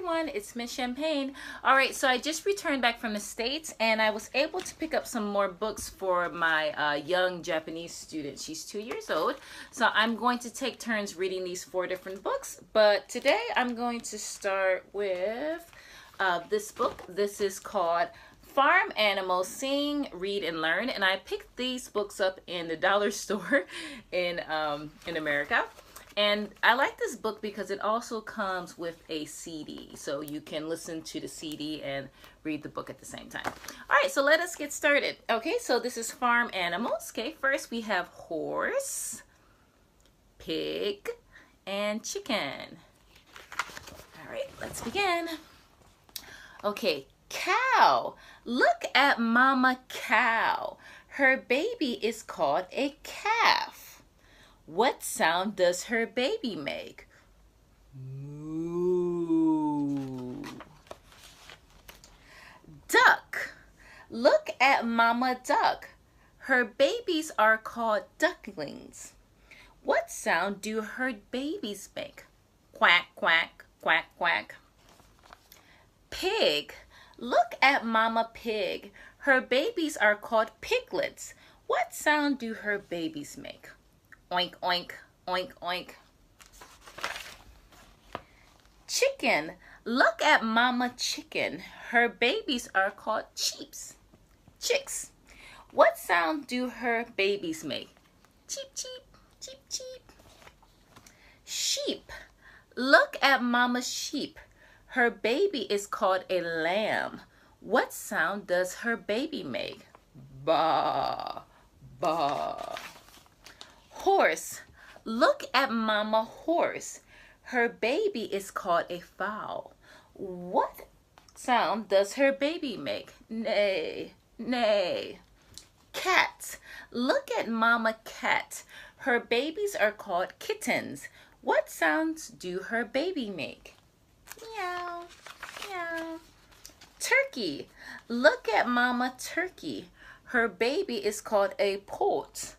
everyone, it's Miss Champagne. All right, so I just returned back from the States and I was able to pick up some more books for my young Japanese student. She's 2 years old, so I'm going to take turns reading these 4 different books. But today I'm going to start with this book. This is called Farm Animals: Sing, Read, and Learn, and I picked these books up in the dollar store in America. And I like this book because it also comes with a CD, so you can listen to the CD and read the book at the same time. All right, so let us get started. Okay, so this is Farm Animals. Okay, first we have horse, pig, and chicken. All right, let's begin. Okay, cow. Look at Mama Cow. Her baby is called a calf. What sound does her baby make? Moo. Duck. Look at Mama Duck. Her babies are called ducklings. What sound do her babies make? Quack, quack, quack, quack. Pig. Look at Mama Pig. Her babies are called piglets. What sound do her babies make? Oink, oink, oink, oink. Chicken. Look at Mama Chicken. Her babies are called chicks. What sound do her babies make? Cheep, cheep, cheep, cheep. Sheep. Look at Mama Sheep. Her baby is called a lamb. What sound does her baby make? Ba, ba. Horse. Look at Mama Horse. Her baby is called a fowl. What sound does her baby make? Neigh, neigh. Cat. Look at Mama Cat. Her babies are called kittens. What sounds do her baby make? Meow, meow. Turkey. Look at Mama Turkey. Her baby is called a poult.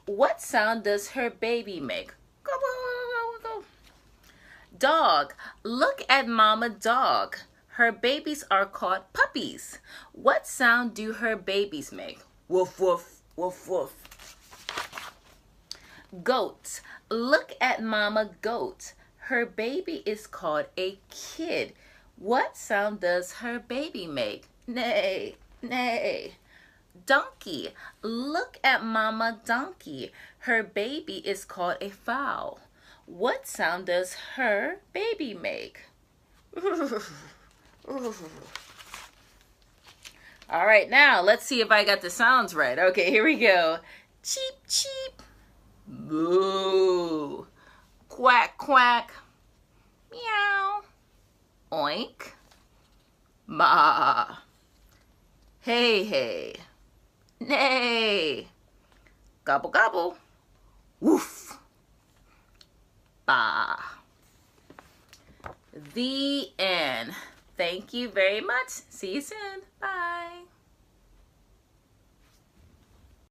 What sound does her baby make? Go, go, go, go, go. Dog. Look at Mama Dog. Her babies are called puppies. What sound do her babies make? Woof, woof, woof, woof. Goat. Look at Mama Goat. Her baby is called a kid. What sound does her baby make? Neigh, neigh. Donkey. Look at Mama Donkey. Her baby is called a fowl. What sound does her baby make? All right, now let's see if I got the sounds right. Okay, here we go. Cheep, cheep. Moo. Quack, quack. Meow. Oink. Ma. Hey, hey. Neigh. Gobble, gobble. Woof. Bah. The end. Thank you very much. See you soon. Bye.